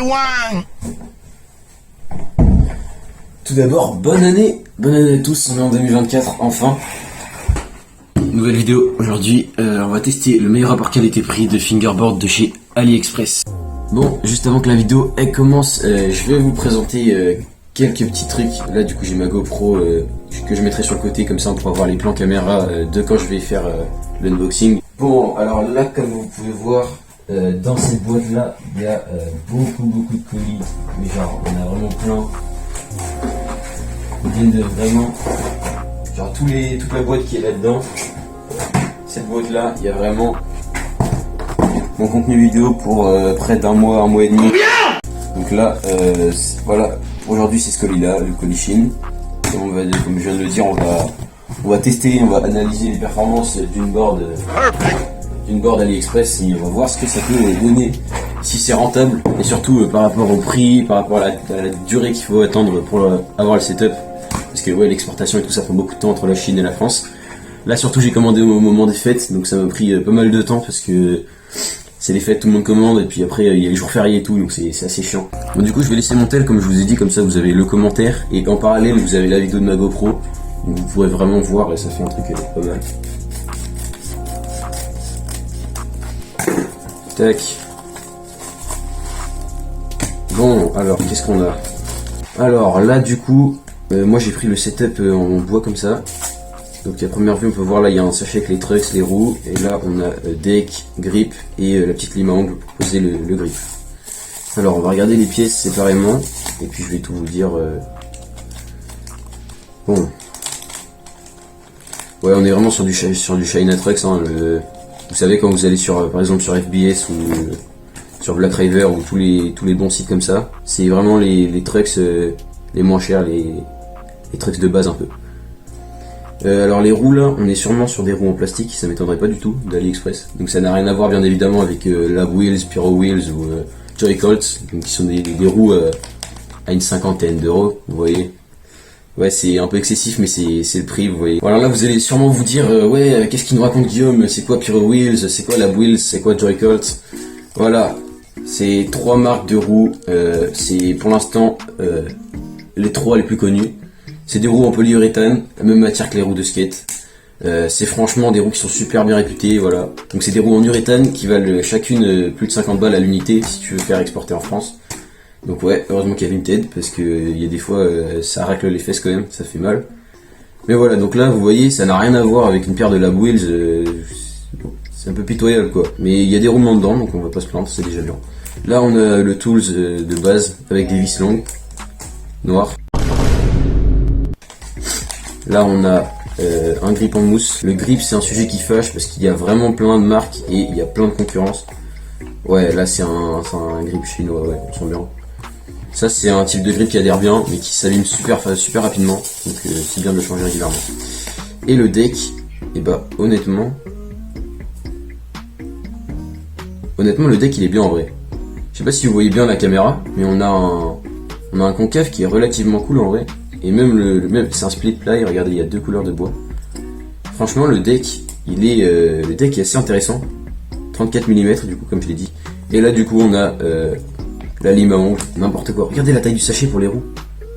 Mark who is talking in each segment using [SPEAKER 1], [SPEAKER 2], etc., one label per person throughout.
[SPEAKER 1] one.
[SPEAKER 2] Tout d'abord, bonne année à tous, on est en 2024, enfin. Nouvelle vidéo, aujourd'hui, on va tester le meilleur rapport qualité-prix de fingerboard de chez AliExpress. Bon, juste avant que la vidéo elle commence, je vais vous présenter quelques petits trucs. Là du coup j'ai ma GoPro que je mettrai sur le côté, comme ça on pourra voir les plans caméra de quand je vais faire l'unboxing. Bon, alors là comme vous pouvez voir, dans cette boîte là, il y a beaucoup de colis, mais genre on a vraiment plein. Ils viennent de vraiment, genre toute la boîte qui est là-dedans. Cette boîte là, il y a vraiment mon contenu vidéo pour près d'un mois et demi. Donc là, voilà, aujourd'hui c'est ce colis là, le colis Chine. Comme je viens de le dire, on va tester, on va analyser les performances d'une board AliExpress et on va voir ce que ça peut donner, si c'est rentable et surtout par rapport au prix, par rapport à la durée qu'il faut attendre pour avoir le setup. Parce que ouais, l'exportation et tout ça prend beaucoup de temps entre la Chine et la France. Là surtout j'ai commandé au moment des fêtes, donc ça m'a pris pas mal de temps parce que c'est les fêtes, tout le monde commande et puis après il y a les jours fériés et tout, donc c'est assez chiant. Bon, du coup je vais laisser mon tel comme je vous ai dit, comme ça vous avez le commentaire et en parallèle vous avez la vidéo de ma GoPro, donc vous pourrez vraiment voir et ça fait un truc pas mal. Tac. Bon, alors qu'est-ce qu'on a? Alors là du coup, moi j'ai pris le setup en bois comme ça. Donc à première vue on peut voir là il y a un sachet avec les trucks, les roues, et là on a deck, grip et la petite lime à ongles pour poser le grip. Alors on va regarder les pièces séparément et puis je vais tout vous dire. Bon. Ouais, on est vraiment sur du China-Trucks, hein, vous savez quand vous allez sur par exemple sur FBS ou sur Black River ou tous les bons sites comme ça, c'est vraiment les trucks les moins chers, les trucks de base un peu. Alors les roues là, on est sûrement sur des roues en plastique, ça m'étonnerait pas du tout d'AliExpress. Donc ça n'a rien à voir bien évidemment avec Lab Wheels, Pyro Wheels ou Joy Colts, donc qui sont des roues à une cinquantaine d'euros, vous voyez. Ouais, c'est un peu excessif mais c'est le prix, vous voyez. Alors là vous allez sûrement vous dire ouais, qu'est-ce qu'il nous raconte Guillaume, c'est quoi Pyro Wheels, c'est quoi Lab Wheels, c'est quoi Joy Colts. Voilà, c'est trois marques de roues, c'est pour l'instant les trois les plus connues. C'est des roues en polyuréthane, la même matière que les roues de skate. C'est franchement des roues qui sont super bien réputées, voilà. Donc c'est des roues en uréthane qui valent chacune plus de 50 balles à l'unité si tu veux faire exporter en France. Donc ouais, heureusement qu'il y a Vinted parce que il y a des fois ça racle les fesses quand même, ça fait mal. Mais voilà, donc là vous voyez, ça n'a rien à voir avec une paire de Lab Wheels, c'est un peu pitoyable quoi. Mais il y a des roulements dedans, donc on va pas se plaindre, c'est déjà bien. Là on a le Tools de base avec des vis longues, noires. Là on a un grip en mousse. Le grip c'est un sujet qui fâche parce qu'il y a vraiment plein de marques et il y a plein de concurrence. Ouais, là c'est un grip chinois, ouais, on sent bien. Ça c'est un type de grip qui adhère bien mais qui s'abîme super rapidement, donc c'est bien de le changer régulièrement. Et le deck, et bah honnêtement le deck il est bien en vrai. Je sais pas si vous voyez bien la caméra, mais on a un concave qui est relativement cool en vrai. Et même c'est un split ply, regardez, il y a deux couleurs de bois. Franchement le deck est assez intéressant. 34 mm du coup comme je l'ai dit. Et là du coup on a la lime à ongles, n'importe quoi. Regardez la taille du sachet pour les roues.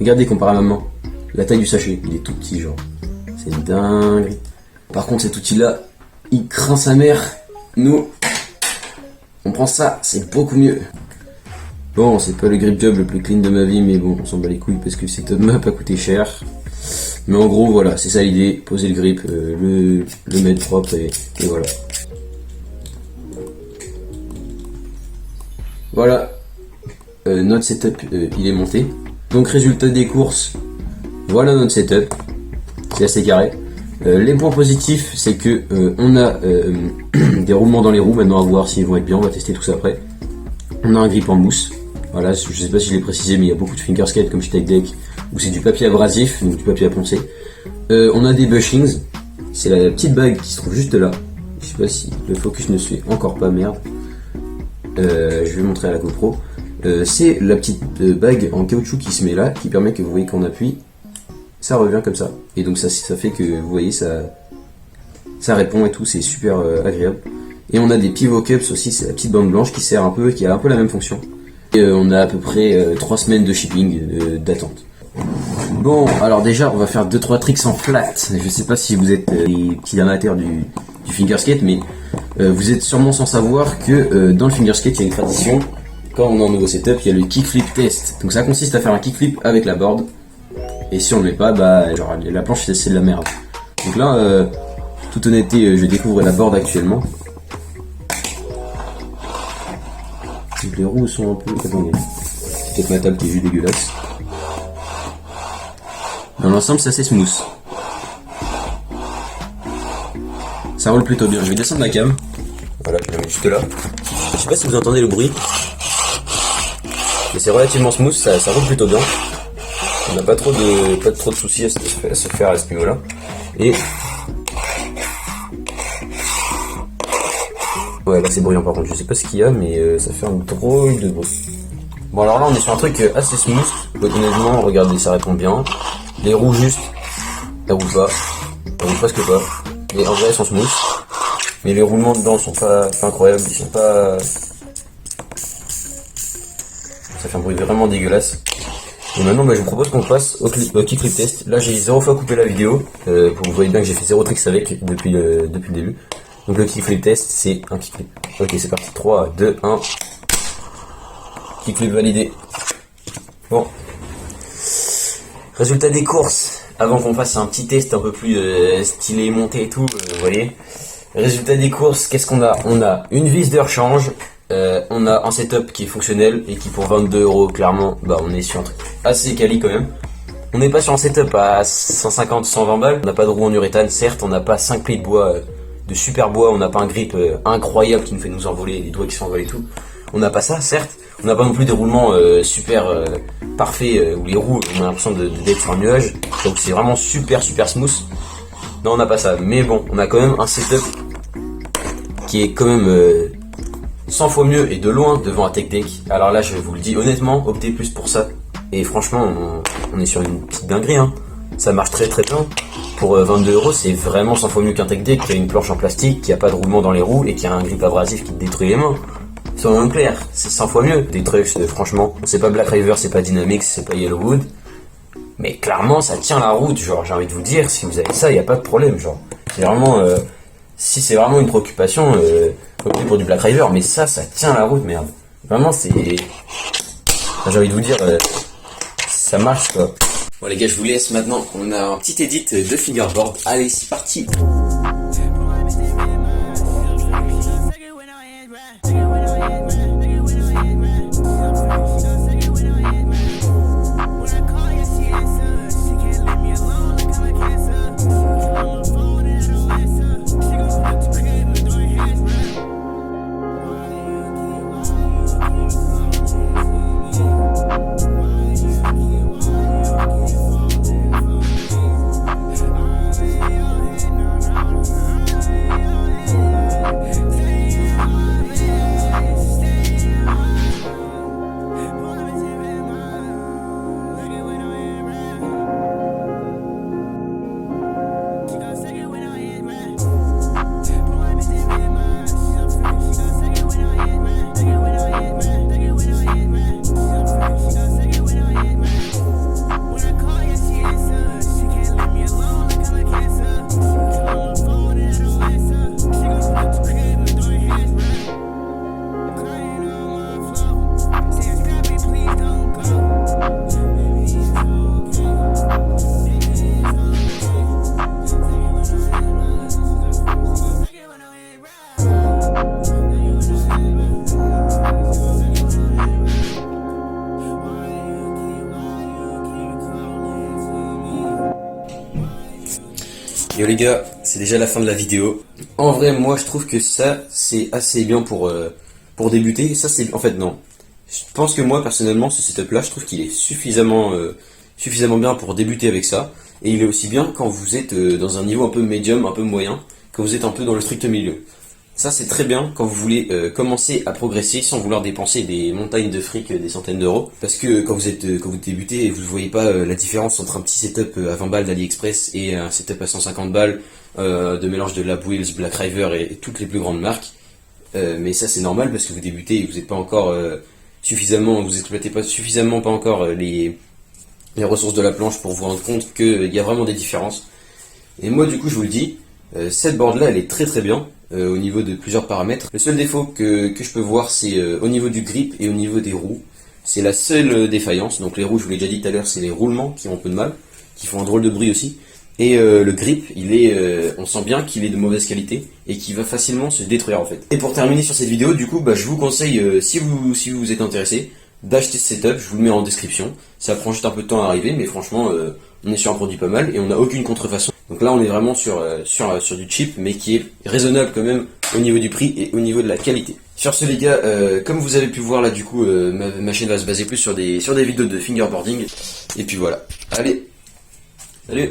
[SPEAKER 2] Regardez comparé à ma main. La taille du sachet, il est tout petit genre. C'est une dinguerie. Par contre cet outil là, il craint sa mère. Nous, on prend ça, c'est beaucoup mieux. Bon, c'est pas le grip job le plus clean de ma vie, mais bon, on s'en bat les couilles parce que cette map a coûté cher. Mais en gros, voilà, c'est ça l'idée, poser le grip, le mettre propre et voilà. Voilà, notre setup, il est monté. Donc résultat des courses, voilà notre setup, c'est assez carré. Les points positifs, c'est que on a des roulements dans les roues, maintenant à voir s'ils vont être bien, on va tester tout ça après. On a un grip en mousse. Voilà, je sais pas si je l'ai précisé, mais il y a beaucoup de finger skate comme chez Tech Deck, où c'est du papier abrasif, donc du papier à poncer. On a des bushings, c'est la petite bague qui se trouve juste là. Je sais pas si le focus ne se fait encore pas, merde. Je vais montrer à la GoPro. C'est la petite bague en caoutchouc qui se met là, qui permet que vous voyez qu'on appuie, ça revient comme ça. Et donc ça fait que vous voyez, ça répond et tout, c'est super agréable. Et on a des pivot cups aussi, c'est la petite bande blanche qui sert un peu, qui a un peu la même fonction. Et on a à peu près 3 semaines de shipping d'attente. Bon, alors déjà, on va faire 2-3 tricks en flat. Je sais pas si vous êtes des petits amateurs du fingerskate, mais vous êtes sûrement sans savoir que dans le fingerskate, il y a une tradition. Quand on est en nouveau setup, il y a le kickflip test. Donc ça consiste à faire un kickflip avec la board. Et si on ne le met pas, bah genre la planche c'est de la merde. Donc là, toute honnêteté, je découvre la board actuellement. Donc les roues sont un peu... Attendez, c'est peut-être ma table qui est juste dégueulasse. Dans l'ensemble, c'est assez smooth. Ça roule plutôt bien. Je vais descendre la cam. Voilà, je la mets juste là. Je sais pas si vous entendez le bruit. Mais c'est relativement smooth, ça roule plutôt bien. On n'a pas trop de soucis à se faire à ce niveau-là. Et... ouais, là c'est bruyant par contre. Je sais pas ce qu'il y a, mais ça fait un drôle de bruit. Bon, alors là, on est sur un truc assez smooth. Honnêtement, regardez, ça répond bien. Les roues juste, elles roulent pas. Elles roulent presque pas. Et en vrai, elles sont smooth. Mais les roulements dedans sont pas incroyables. Ils sont pas... ça fait un bruit vraiment dégueulasse. Et maintenant, bah, je vous propose qu'on passe au kickflip test. Là, j'ai 0 fois coupé la vidéo. Pour que vous voyez bien que j'ai fait 0 tricks avec depuis le début. Donc le kickflip test, c'est un kickflip. Ok, c'est parti. 3, 2, 1. Kickflip validé. Bon. Résultat des courses. Avant qu'on fasse un petit test un peu plus stylé, monté et tout, vous voyez. Résultat des courses, qu'est-ce qu'on a? On a une vis de rechange. On a un setup qui est fonctionnel et qui pour 22 €, clairement, bah on est sur un truc assez quali quand même. On n'est pas sur un setup à 150-120 balles. On n'a pas de roue en uréthane, certes, on n'a pas 5 plis de bois, de super bois, on n'a pas un grip incroyable qui nous fait nous envoler, les doigts qui s'envolent et tout. On n'a pas ça, certes. On n'a pas non plus des roulements super parfaits où les roues, on a l'impression d'être sur un nuage. Donc c'est vraiment super smooth. Non, on n'a pas ça. Mais bon, on a quand même un setup qui est quand même 100 fois mieux et de loin devant un tech deck. Alors là, je vous le dis honnêtement, optez plus pour ça. Et franchement, on est sur une petite dinguerie. Hein. Ça marche très bien. Pour 22 €, c'est vraiment 100 fois mieux qu'un tech deck qui a une planche en plastique, qui a pas de roulement dans les roues et qui a un grip abrasif qui te détruit les mains. Soyons clairs, c'est 100 fois mieux. Des trucs, franchement, c'est pas Black River, c'est pas Dynamix, c'est pas Yellowwood. Mais clairement, ça tient la route. Genre, j'ai envie de vous dire, si vous avez ça, y a pas de problème. Genre, c'est vraiment, si c'est vraiment une préoccupation, optez pour du Black River. Mais ça tient la route, merde. Vraiment, c'est, enfin, j'ai envie de vous dire, ça marche quoi. Bon les gars, je vous laisse maintenant. On a un petit edit de fingerboard. Allez, c'est parti. Yo les gars, c'est déjà la fin de la vidéo. En vrai, moi je trouve que ça c'est assez bien pour débuter. Ça c'est, en fait non. Je pense que moi personnellement ce setup là, je trouve qu'il est suffisamment bien pour débuter avec ça. Et il est aussi bien quand vous êtes dans un niveau un peu médium, un peu moyen, quand vous êtes un peu dans le strict milieu. Ça c'est très bien quand vous voulez commencer à progresser sans vouloir dépenser des montagnes de fric, des centaines d'euros. Parce que quand vous débutez et vous ne voyez pas la différence entre un petit setup à 20 balles d'AliExpress et un setup à 150 balles de mélange de Lab Wheels, Black River et toutes les plus grandes marques. Mais ça c'est normal parce que vous débutez et vous n'êtes pas encore suffisamment, vous exploitez pas suffisamment pas encore les ressources de la planche pour vous rendre compte qu'il y a vraiment des différences. Et moi du coup je vous le dis, cette board là elle est très très bien au niveau de plusieurs paramètres. Le seul défaut que je peux voir c'est au niveau du grip et au niveau des roues. C'est la seule défaillance. Donc les roues, je vous l'ai déjà dit tout à l'heure, c'est les roulements qui ont un peu de mal, qui font un drôle de bruit aussi. Et le grip, on sent bien qu'il est de mauvaise qualité et qu'il va facilement se détruire en fait. Et pour terminer sur cette vidéo, du coup, je vous conseille, si vous êtes intéressé, d'acheter ce setup. Je vous le mets en description. Ça prend juste un peu de temps à arriver, mais franchement, on est sur un produit pas mal et on n'a aucune contrefaçon. Donc là, on est vraiment sur du cheap, mais qui est raisonnable quand même au niveau du prix et au niveau de la qualité. Sur ce les gars, comme vous avez pu voir là, du coup, ma chaîne va se baser plus sur des vidéos de fingerboarding. Et puis voilà. Allez, salut!